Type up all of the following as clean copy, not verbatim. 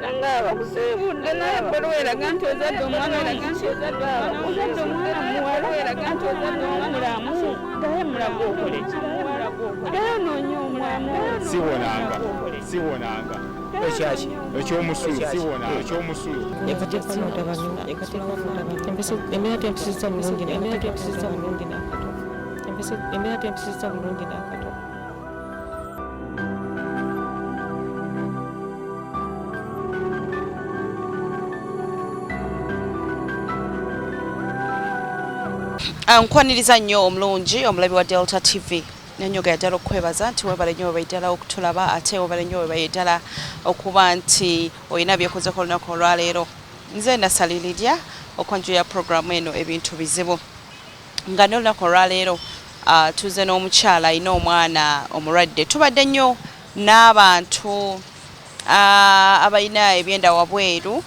Nangaba kusibudde naye Ebweru eraga nti ozadde omwana ozadde omwana muwala eraga nti ozadde omulamu ddayo mulago okole ki ddayo noonya omwana siwonanga ekyaki ekyomusulu siwonanga ekyomusulu embeera tempisiza bulungi n'akato Nkwaniriza nnyo omulungi omulabi wa Delta TV nanyoga yadala okwebaza nti webale nnyo webayitala okutulaba ate webale nnyo webayitala okuba nti olina byekoze ku lunaku olwaleero. Nze nasalirira okwanjula programu eno ebintu bizibu nga n'olunaku olwaleero tuze n'omukyala alina omwana omulwadde. Tubadde nnyo n'abantu abalina ebyenda wabweru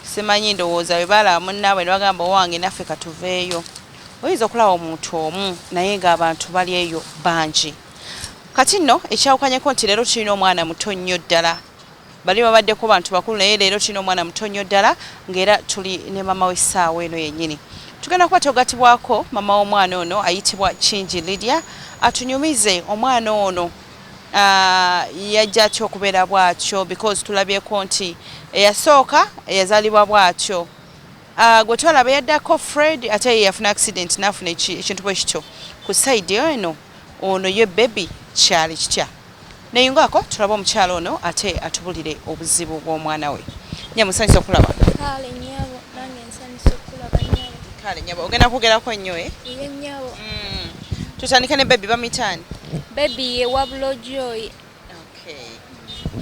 simanyi ndowooza bwe bala munnaabwe ne bagamba owange naffe katuveeyo. Oyinza okulaba omuntu omu naye ng'abantu bali eyo bangi. Kati nno ekyawukanyeko nti leero tulina omwana muto nnyo ddala. Bali babaddeko bantu bakulu naye leero tulina omwana muto nnyo ddala ng'era tuli ne mama w'essaawa eno yennyini. Tugenda kuba togatibwako mama w'omwana ono ayitibwa Kingi Lydia atunyumize omwana ono yajja atya okubeera bw'atyo because tulabyeko nti eyasooka eyazaalibwa bw'atyo. Gwe twalaba yaddako Fred ate ye yafuna accident n'afuna ekintu bwe kityo. Ku side eno ono ye baby kyali kitya. Neyungako tulaba omukyala ono ate atubulire obuzibu bw'omwana we. Nyamusanyusa okulaba. Kale nnyabo nange nsanyusa okulaba nnyabo. Kale nnyabo ogenda kwogerako nnyo Iye nnyabo. Tutandike ne baby bamitaani. Baby ye Wabula Joy. Okay.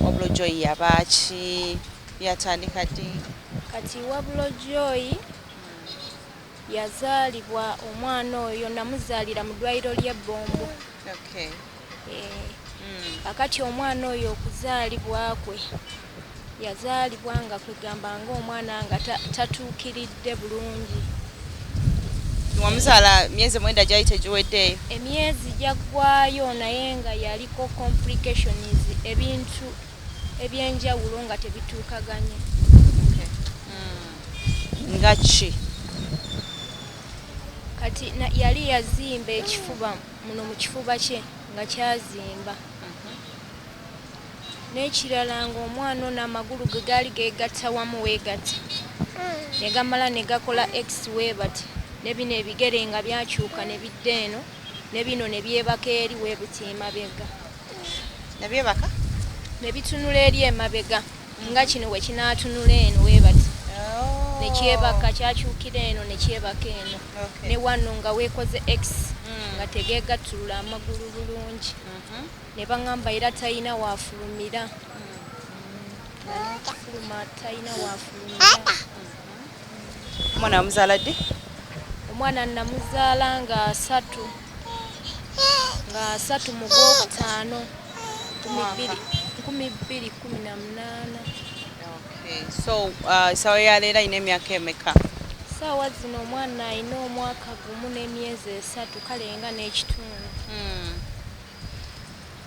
Wabula Joy yabaaki yatandika ddi? Kati Wabula Joy yazaalibwa omwana oyo namuzaalira mu ddwaliro ly'Ebbombo. Okay. Akati omwana oyo okuzaalibwa kwe yazaalibwa nga kwegamba ng'omwana nga tatuukiridde bulungi. Wamuzaala myezi mwenda gyali tegiweddeeyo? Emyezi gyaggwayo naye nga yaliko complications ebintu ebyenjawulo nga tebituukaganye. Nga ki? Kati yali yazimba ekifuba muno mu kifuba kye nga kyazimba. N'ekirala ng'omwana ono amagulu ge gaali geegatta wamu weegatta ne gamala ne gakola x-way bati ne bino ebigere nga byakyuka ne bidda eno ne bino ne byebaka eri weebuti emabega. Ne byebaka? Ne bitunula eri emabega nga kino we kinaatunula eno weebati. Ne kyebaka kyakyukira eno ne kyebaka eno. Ne wano nga weekoze x nga tegeegattulula amagulu bulungi. Ne baŋŋamba era talina waafulumira. Fuluma talina waafulumira. Omwana wamuzaala ddi? Omwana namuzaala nga 3 mu Gwokutaano 2018. So sawa ya leero ayina emyaka emeka? Saawa zino omwana ayina omwaka gumu n'emyezi 3 kalenga n'ekitundu.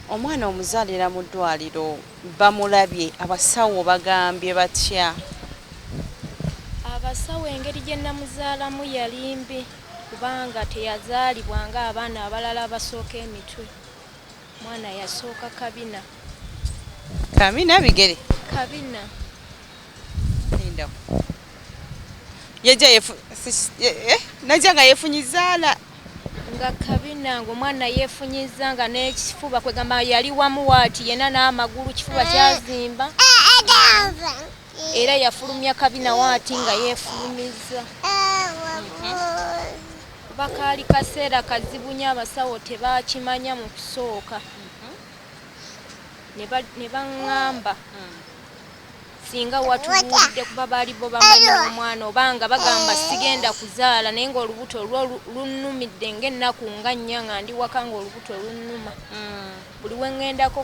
Omwana omuzaalira mu ddwaliro bamulabye abasawo bagambye batya? Abasawo engeri gye namuzaalamu yali mbi kubanga teyazaalibwa ng'abaana abalala abasooka emitwe. Mwana yasooka kabina. Kabina bigere? Kabina. Najja nga yefunyizaala nga kabina ng'omwana yeefunyiza nga n'ekifuba kwegamba yali wamu waati yenna n'amagulu kifuba kyazimba era yafulumya kabina waati nga yeefulumiza. Bakaali kaseera kazibu nnyo abasawo tebakimanya mu kusooka ne baŋŋamba singa watubuulidde kuba baali bo bamanyi omwana obanga bagamba sigenda kuzaala naye ng'olubuto lunnumidde ng'ennaku nga 4 nga ndi waka ng'olubuto lunnuma. Buli we ŋŋendako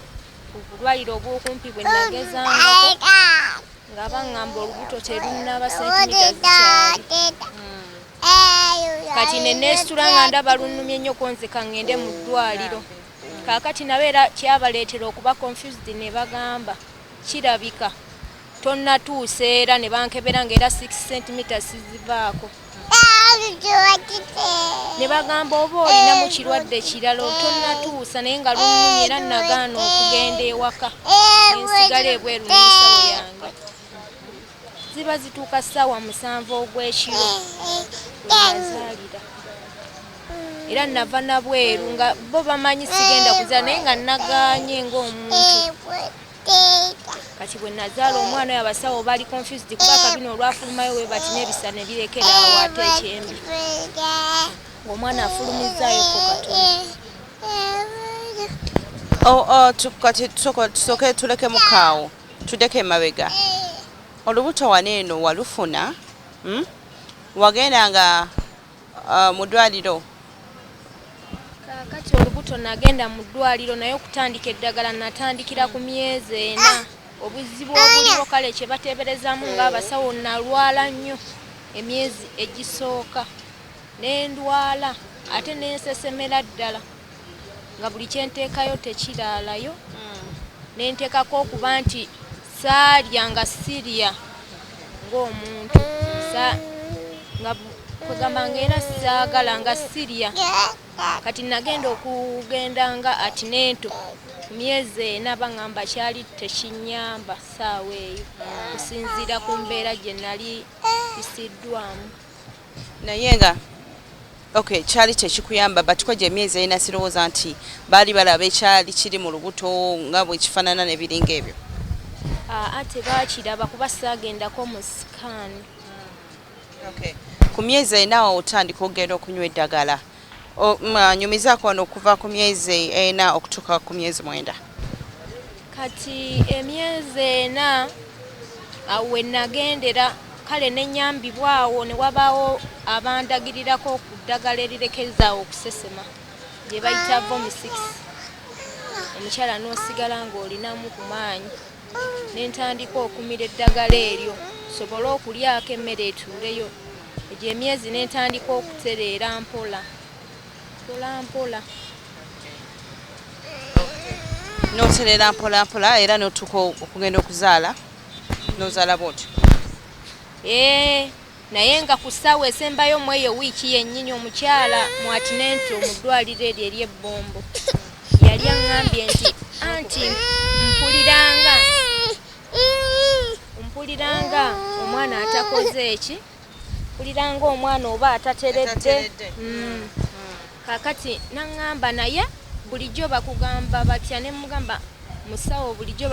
ku bulwaliro obw'okumpi bwe nagezangako nga baŋŋamba olubuto terunnaba sentimita zikyali. Kati ne neesitula nga ndaba lunnumye nnyo konzeka ŋŋende mu ddwaliro. Kaakati nabo era kyabaleetera okuba confused ne bagamba kirabika tonnatuusa era ne bankebera ng'era 6 cm sizivaako ne bagamba oba olina mu kirwadde kirala tonnatuusa naye nga lunnumye era nagaana okugenda ewaka nensigala ebweru n'ensawo yange ziba zituuka ssaawa 7 ogw'ekiro weyazaalira era nava nabweru nga bo bamanyi sigenda kuzaala naye nga nagaanye ng'omuntu kati bwe nazaala omwana oyo abasawo bali confused kuba akabina olwafulumayo we bati n'ebisa ne birekera awo ate ekyembi ng'omwana afulumizzaayoko katono kati tusooke tuleke mukaawo tuddeko emabega olubuto wano eno walufuna wagendanga mu ddwaliro kati olubuto nagenda mu ddwaliro naye okutandika eddagala natandikira ku myezi 4 obuzibu obuliwo kale kye bateeberezaamu ng'abasawo nalwala nnyo emyezi egisooka nendwala ate nensesemera ddala nga buli kyenteekayo tekiraalayo nenteekako okuba nti saalya nga sirya ng'omuntu nga kwegamba ngaera saagala nga sirya kati nagenda okugenda nga atinento myezi 4 baŋŋamba kyali tekinyamba ssaawa eyo kusinziira ku mbeera gye nali isiddwamu naye nga kyali tekikuyamba batuko gye emyezi 4 sirowooza nti baali balaba ekyali kiri mu lubuto nga bwe kifaanana n'ebiringa ebyo ate baakiraba kuba saagendako mu sikaani ku myezi 4 awo otandika okugenda okunywa eddagala nyumizaako wano okuva ku myezi 4 okutuuka ku myezi 9 kati emyezi 4 awo we nagendera kale nenyambibwawo ne wabaawo abandagirirako ku ddagala erirekezaawo okusesema gye bayita vomisiks omukyala n'osigala ng'olinamu ku maanyi nentandika okumira eddagala eryo sobole okulyako emmere etuuleyo egyo emyezi nentandika okutereera mpola n'oterera mpola era n'otuuka okugenda okuzaala n'ozaala bwotyo naye nga ku ssaawa esembayo mu eyo wiiki yennyini omukyala mu atinento mu ddwaliro eryo ery'ebbombo yali aŋŋambye nti anti mpuliranga omwana atakoze eki mpuliranga omwana oba atateredde kakati naŋŋamba naye bulijjo bakugamba batya ne mugamba musawo bulijjo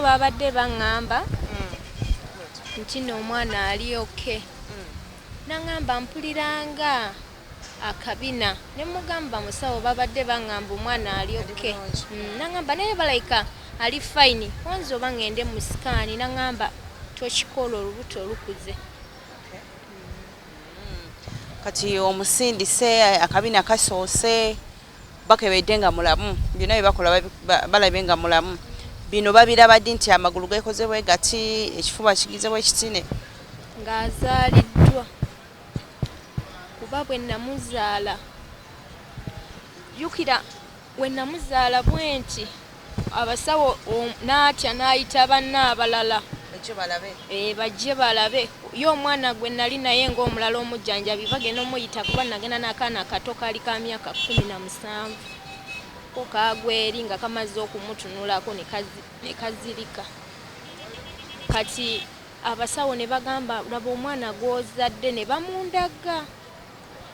babadde baŋŋamba nti n'omwana ali oke naŋŋamba mpuliranga akabina ne mugamba musawo babadde baŋŋamba omwana ali oke naŋŋamba naye balayika ali fayini wanze oba ŋŋende mu sikaani naŋŋamba tokikola olubuto olukuze kati omusindise akabina kasoose bakebedde nga mulamu byonna byebakola balabe nga mulamu bino babiraba ddi nti amagulu gekoze bwe gati ekifuba kigize bwe kitine ng'azaaliddwa kuba bwe namuzaala jjukira bwe namuzaala bwe nti abasawo n'atya n'ayita banne abalala bajje balabe ye omwana gwe nali naye ng'omulala omujjanjabi bagenda omuyita kuba nagenda n'akaana kato kaali ka myaka 17 ko kaagweri nga kamaze okumutunulako ne kazirika kati abasawo ne bagamba laba omwana gw'ozadde ne bamundaga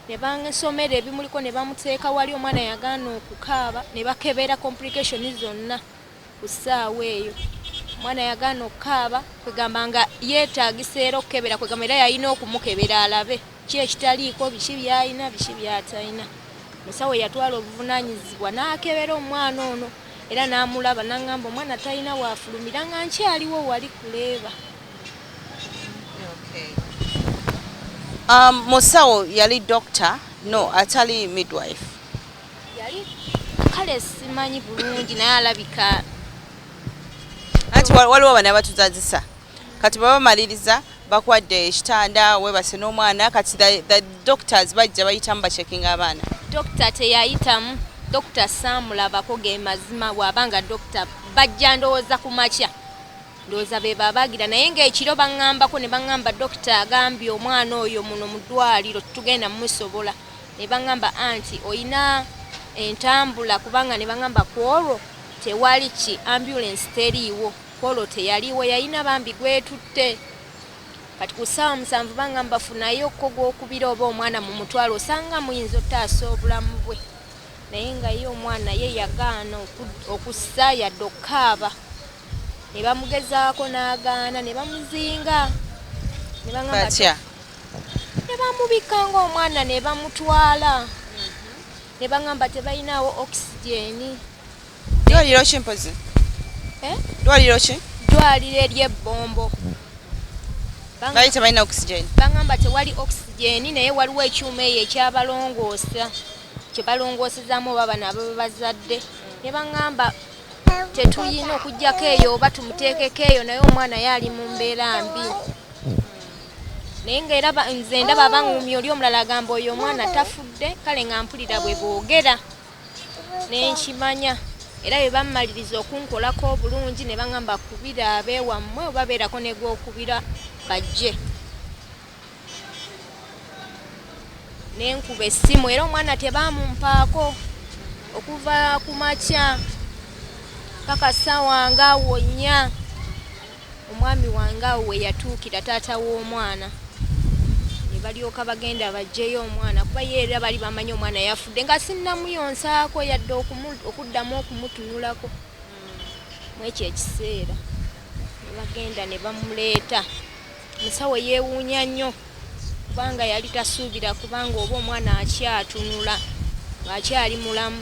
ne bansomera ebimuliko ne bamuteeka wali omwana yagaana okukaaba ne bakebera complication zonna ku ssaawa eyo omwana yagaana okukaaba kwegamba nga yeetaagisa era okukebera kwegamba era yalina okumukebera alabe ki ekitaliiko biki byalina biki byatalina musawo yatwala obuvunaanyizibwa n'akebera omwana ono era n'amulaba n'aŋŋamba omwana talina waafulumira nga nkyaliwo wali kuleeba musawo yali doctor no atali midwife yali kale simanyi bulungi naye alabika anti waliwo bana batuzazisa kati baba bamaliriza bakwadde ekitanda webase n'omwana kati the doctors bajja bayitamu bachecking abaana dokita teyayitamu dokita saamulabako ge mazima bw'abanga dokita bajja ndowooza ku makya ndowooza be babagira naye ng'ekiro baŋŋambako ne baŋŋamba dokita agambye omwana oyo muno mu ddwaliro tugenda mumusobola ne baŋŋamba anti oyina entambula kubanga ne baŋŋamba ku olwo tewali ki ambulance teriiwo ku olwo teyaliwo yalina bambi gwetutte kati ku ssaawa 7 baŋŋamba funayo ko gw'okubira oba omwana mu mutwalo osanga muyinza otaasa obulamu bwe naye nga ye omwana ye yagaana okussa yadde okukaaba ne bamugezaako n'agaana ne bamuzinga ne baŋŋamba ne bamubikka ng'omwana ne bamutwala ne baŋŋamba tebalinawo oxygeni. Ddwaliro ki mpozi? Ddwaliro ki? Ddwaliro ery'ebbombo. Baali tebalina oxygeni? Baŋŋamba tewali oxygeni naye waliwo ekyuma eyo ekyabalongoosa kye balongoosezaamu oba bano ababa bazadde ne baŋŋamba tetuyina okugjako eyo oba tumuteekeko eyo naye omwana ye ali mu mbeera mbi naye ngaera nze ndaba abanguumya oli omulala agamba oyo omwana tafudde kale nga mpulira bwe boogera nenkimanya era bwe bammaliriza okunkolako obulungi ne baŋŋamba kubira abeewammwe oba beerako ne gwokubira bajje nenkuba essimu era omwana tebaamumpaako okuva ku makya paka ssaawa nga awo 4 omwami wange awo we yatuukira taata w'omwana ne balyoka bagenda bajjeyo omwana kuba ye era bali bamanyi omwana yafudde nga sinnamuyonsaako yadde okuddamu okumutunulako mu ekyo ekiseera ne bagenda ne bamuleeta musawo yeewuunya nnyo kubanga yali tasuubira kubanga oba omwana akyatunula ng'akyali mulamu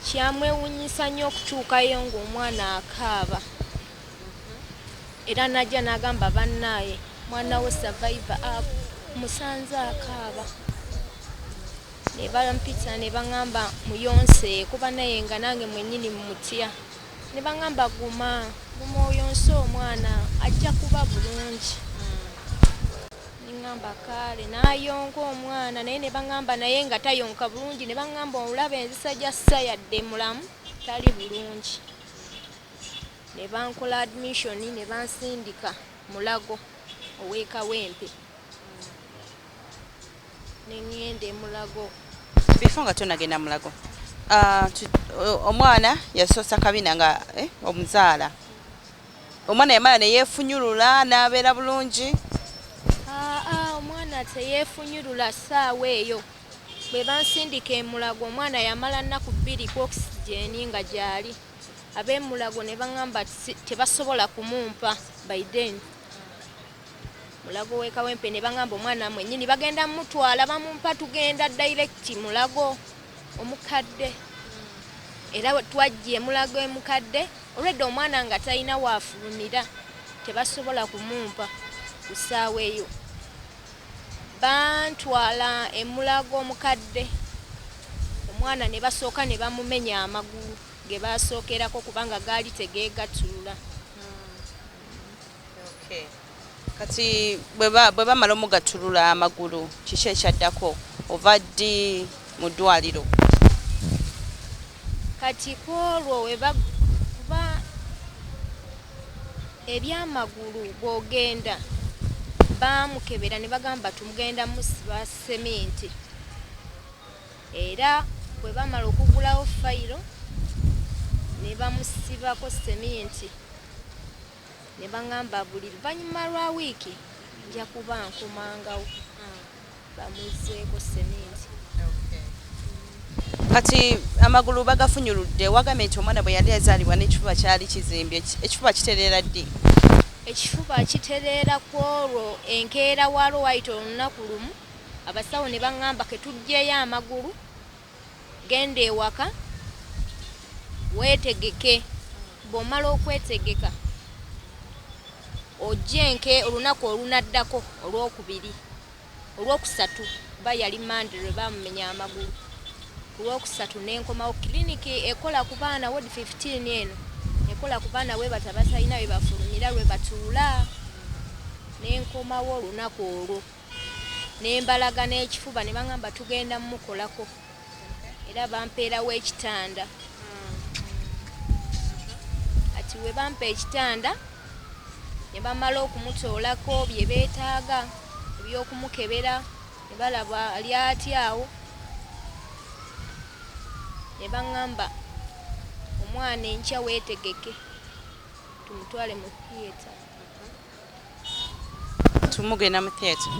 kyamwewuunyisa nnyo okutuukayo ng'omwana akaaba era najja n'agamba bannaaye mwana we survivor musanze akaaba ne bampita ne baŋŋamba muyonse kuba naye nga nange mwennyini mumutya ne baŋŋamba guma oyonse omwana ajja kuba bulungi neŋŋamba kaale n'ayonka omwana naye ne baŋŋamba naye nga tayonka bulungi ne baŋŋamba olaba enzisa gya ssa yadde mulamu tali bulungi ne bankola admission ne bansindika Mulago ow'ekawempe neŋŋenda e Mulago. Before nga tonagenda Mulago omwana yasoosa kabina nga omuzaala omwana yamala ne yeefunyulula n'abeera bulungi? Omwana teyeefunyulula ssaawa eyo bwe bansindika e Mulago omwana yamala nnaku 2 ku oxygeni nga gyali ab'e Mulago ne baŋŋamba tebasobola kumumpa by then Mulago w'ekawempe ne baŋŋamba omwana mwennyini bagenda mutwala bamumpa tugenda direct Mulago omukadde era twajja Mulago emukadde olwedde omwana nga talina waafulumira tebasobola kumumpa ku ssaawa eyo bantwala e Mulago omukadde omwana ne basooka ne bamumenya amagulu ge basookerako kubanga gaali tegeegattulula. Kati bwe bamala omugattulula amagulu kiki ekyaddako ova ddi mu ddwaliro? Kati kwolwo kuba ebyamagulu bw'ogenda baamukebera ne bagamba tumugenda musiba sementi era bwe bamala okugulawo fayiro ne bamusibako sementi ne baŋŋamba buli luvannyuma lwa wiiki nja kuba nkomangawo bamuzeeko sementi. Kati amagulu bagafunyuludde wagambye nti omwana bwe yali yazaalibwa n'ekifuba kyali kizimbye ekifuba kitereera ddi? Ekifuba kitereera ku olwo enkeera waalwo wayita olunaku lumu abasawo ne baŋŋamba ke tuggyeyo amagulu genda ewaka weetegeke bw'omala okwetegeka ojjenke olunaku olunaddako olwokusatu ba yali mande lwe bamumenya amagulu ku lwokusatu n'enkomawo kiriniki ekola ku baana wodi 15 eno ekola ku baana we batabatalina we bafulumira lwe batuula n'enkomawo olunaku olwo n'embalaga n'ekifuba ne baŋŋamba tugenda mumukolako era bampeerawo ekitanda ati we bampa ekitanda ne bamala okumutoolako bye beetaaga ebyokumukebera ne balaba ali atyawo ne baŋŋamba omwana enkya weetegeke tumutwale mu theatre tumugenda mu theatre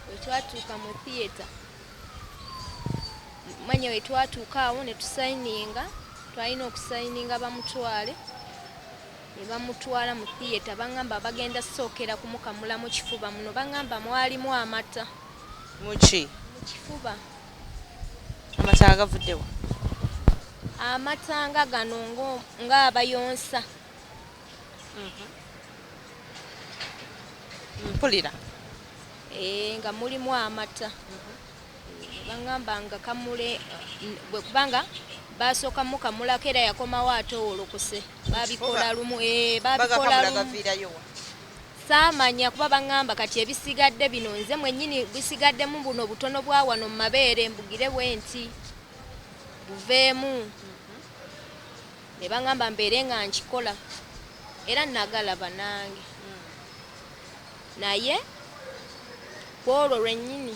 we twatuuka mu theatre manya we twatuuka awo ne tusayininga twalina okusayininga bamutwale ne bamutwala mu theatre baŋŋamba bagenda sookera kumukamula mu kifuba muno baŋŋamba mwalimu amata muki mu kifuba amata agavuddewa amata nga gano ng'abayonsa mpulira nga mulimu amata baŋŋamba nga kamule bwe kubanga basooka mukamulako era yakomawo ate olokose babikola lumu babikola lumu saamanya kuba baŋŋamba kati ebisigadde bino nze mwennyini bisigaddemu buno butono bwa wano mu mabeere mbugire bwe nti buveemu ne baŋŋamba mbeere nga nkikola era nagalaba nange naye kwolwo lwennyini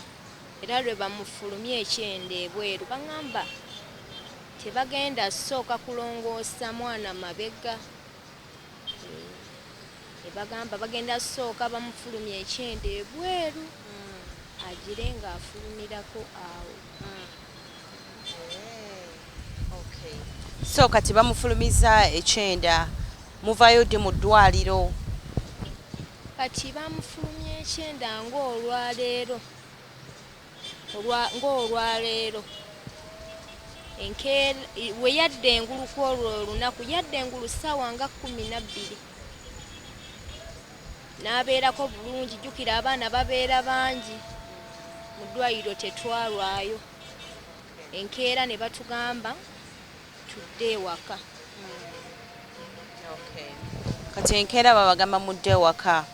era lwe bamufulumya ekyenda ebweru baŋŋamba tebagenda sooka kulongoosa mwana mabega ne bagamba bagenda sooka bamufulumya ekyenda ebweru agire ng'afulumirako awo so kati bamufulumiza ekyenda muvayo ddi mu ddwaliro kati bamufulumya ekyenda ng'olwaleero we yadda engulu kwolwo olunaku yadda engulu ssaawa nga 12 n'abeerako bulungi jjukira abaana babeera bangi mu ddwaliro tetwalwayo enkeera ne batugamba tudde ewaka kati enkeera babagamba mudde ewaka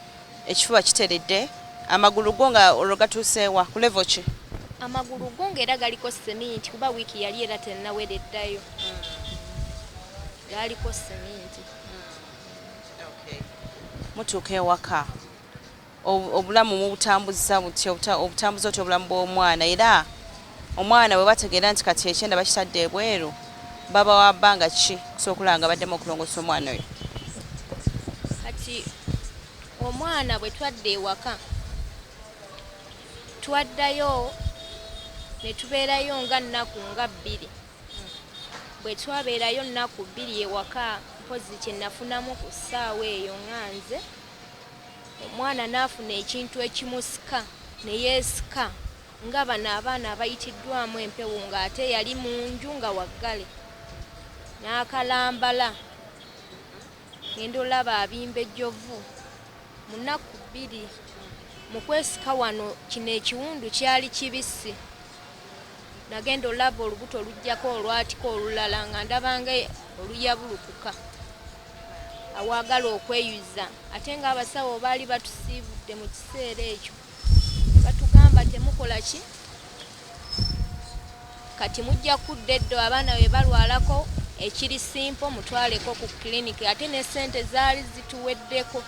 ekifuba kiteredde amagulu go nga olwo gatuuseewa ku levo ki amagulu go ng'era galiko seminti kuba wiiki yali era tennawereddayo galiko seminti mutuuka ewaka obulamu mubutambuza butya obutambuza otya obulamu bw'omwana era omwana bwe bategeera nti kati ekyenda bakitadde ebweru baba wa bbanga ki kusobola nga baddemu okulongoosa omwana oyo kati omwana bwe twadda ewaka twaddayo ne tubeerayo nga nnaku nga 2 bwe twabeerayo nnaku 2 ewaka mpozi kye nafunamu ku ssaawa eyo nga nze omwana n'afuna ekintu ekimusika ne yeesika nga bano abaana abayitiddwamu empewo ng'ate yali mu nju nga waggale n'akalambala ngenda olaba abimba ejjovu mu nnaku 2 mu kwesika wano kino ekiwundu kyali kibisi nagenda olaba olubuto oluggyako olwatika olulala nga ndabanga oluyabulukuka awaagala okweyuza ate ng'abasawo baali batusiibudde mu kiseera ekyo batugamba temukola ki kati mujja kudda eddo abaana bwe balwalako ekiri simpo mutwaleko ku kiliniki ate ne ssente zaali zituweddeko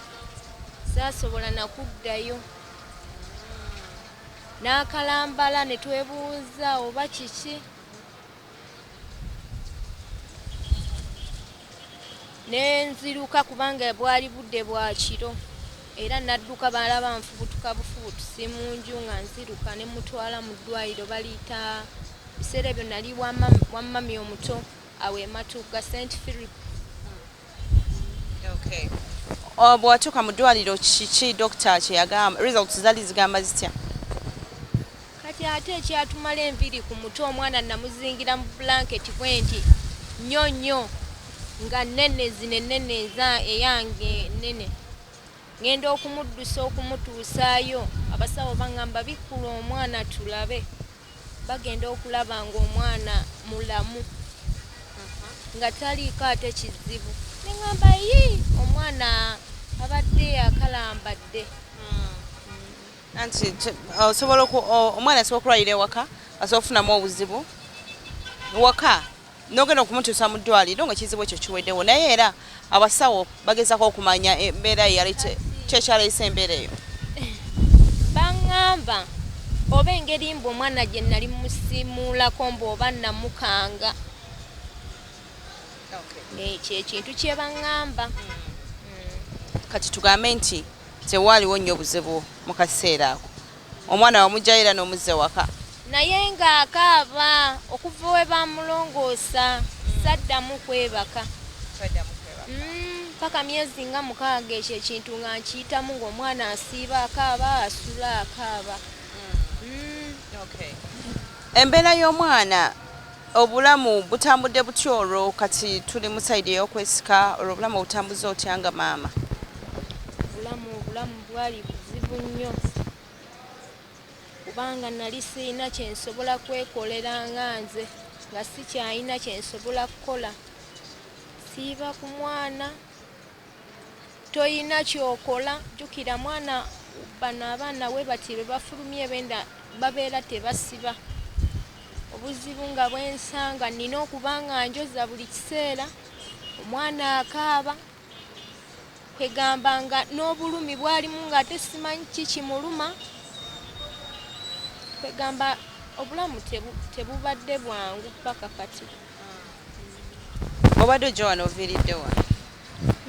saasobola nakuddayo n'akalambala ne twebuuza oba kiki nenziruka kubanga bwali budde bwa kiro era nadduka balaba nfubutuka bufubutu si mu nju nga nziruka ne mutwala mu ddwaliro baliita biseera ebyo nali wa mami omuto awo ematuuka St. Philip. bw'atuuka mu ddwaliro kiki dokita kye yagamba results zaali zigamba zitya kati ate ekyatumala enviri ku muto omwana namuzingira mu blanketi bwenti nnyo nga nnene zinenene eyange nene ngenda okumuddusa okumutuusaayo abasawo baŋŋamba bikkula omwana tulabe bagenda okulaba ng'omwana mulamu nga taliiko ate kizibu neŋŋamba omwana abadde akalambadde anti omwana asobola okulwalira ewaka asofunamu obuzibu waka nogenda okumutuusa mu ddwaliro nga kizibu ekyo kiweddewo naye era abasawo bagezako okumanya embeera kyekyaleese embeera eyo baŋŋamba oba engeri mbu omwana gye nali musimuulako mboba namukanga ekyo ekintu kye baŋŋamba kati tugambe nti tewaaliwo nnyo obuzibu mu kaseera ako omwana wamugjayo era n'omuzza waka naye ng'akaaba okuva we bamulongoosa saddamu kwebaka paka myezi nga 6 ekyo ekintu nga nkiyitamu ng'omwana asiiba akaaba asula akaaba embeera y'omwana obulamu butambudde butya olwo kati tuli mu sayidi ey'okwesika olwo obulamu obutambuze otya nga maama obulamu bwali buzibu nnyo kubanga nali sirina kyensobola kwekolera nga nze nga sikyalina kyensobola kukola siiba ku mwana toyina kyokola jjukira mwana bano abaana we bati be bafulumye benda babeera tebasiba obuzibu nga bwensanga nina okuba nga njoza buli kiseera omwana akaaba kwegamba nga n'obulumi bwalimu nga tesimanyi kikimuluma kwegamba obulamu tebubadde bwangu paka kati obadde ojja wano oviiriddewa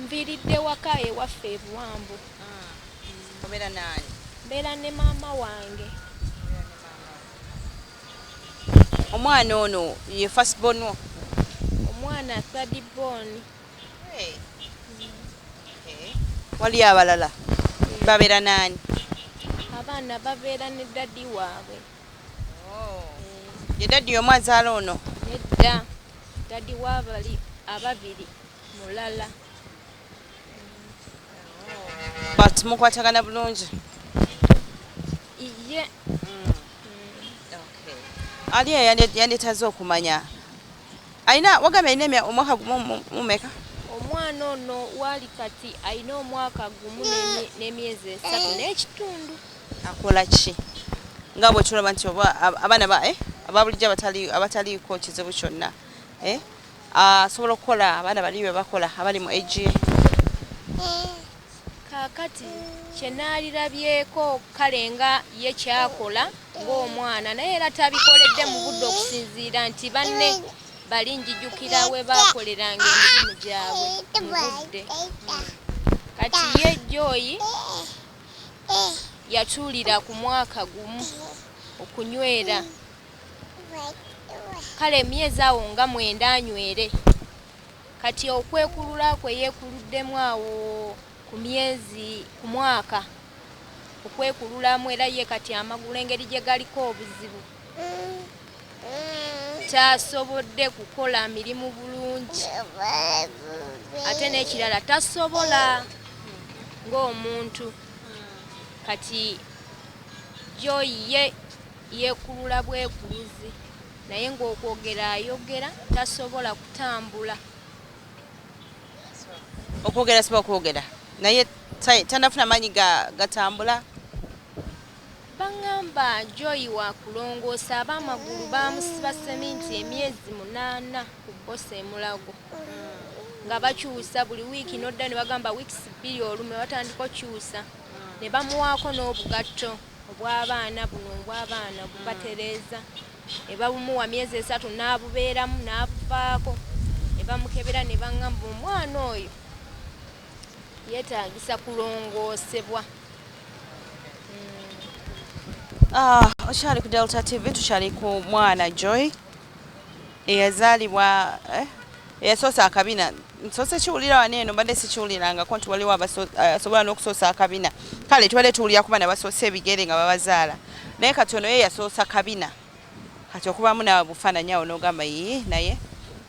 nviiridde waka ewaffe ebuwambu obeera naani mbeera ne maama wange omwana ono ye firstborn wo omwana third born waliyo abalala babeera naani abaana babeera ne daddi waabwe ye daddi omu azaala ono nedda daddi waabali ababiri mulala but mukwatagana bulungi iye ali yandetaze okumanya alina wagambye alina omwaka gumu mumeka omwana ono waali kati alina omwaka gumu n'emyezi 3 n'ekitundu akola ki nga bwe tulaba nti abaana ababulijjo abataliiko kizibu kyonna asobola okukola abaana bali bye bakola abali mu age kaakati kyenaalirabyeko kale nga ye kyakola ng'omwana naye era tabikoledde mu budde okusinziira nti banne bali njijjukira we baakoleranga emirimu gyabwe mu budde kati ye Joyi yatuulira ku mwaka gumu okunywera kale emyezi awo nga 9 anywere kati okwekulula kwe yeekuluddemu awo ku mwaka okwekululamu era ye kati amagulu engeri gye galiko obuzibu tasobodde kukola mirimu bulungi ate n'ekirala tasobola ng'omuntu kati Joyi ye yeekulula bwekuluzi naye ng'okwogera ayogera tasobola kutambula okwogera siba okwogera naye tanafuna maanyi gatambula baŋŋamba Joyi wakulongoosa ab'amagulu baamusiba seminti emyezi 8 ku bbosa emulago nga bakyusa buli wiiki nodda ne bagamba wiikisi 2 olumu ne batandika okyusa ne bamuwaako n'obugatto obw'abaana buno obw'abaana bubatereeza ne babumuwa myezi 3 n'abubeeramu n'abuvaako ne bamukebera ne baŋŋamba omwana oyo yeetaagisa kulongoosebwa. Okyali ku Delta TV tukyali ku mwana Joy eyazaalibwa eyasoose akabina nsoose kiwulira wano eno mbadde sikiwulirangako nti waliwo asobola n'okusoosa akabina kale tubadde tuwulira ku baana basoose ebigere nga babazaala naye kati ono ye yasoosa kabina kati okubaamu nawe bufaananyi awo n'ogamba yii naye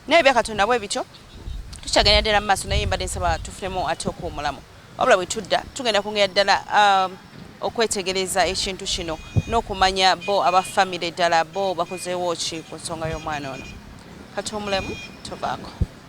bya Katonda bwe bityo tukyagenda ddala mu maaso naye mbadde nsaba tufunemu ate okuwumulamu wabula bwe tudda tugenda kungera ddala okwetegereza ekintu kino n'okumanya bo abafamire ddala bo bakozeewo ki ku nsonga y'omwana ono kati omulemu tuvaako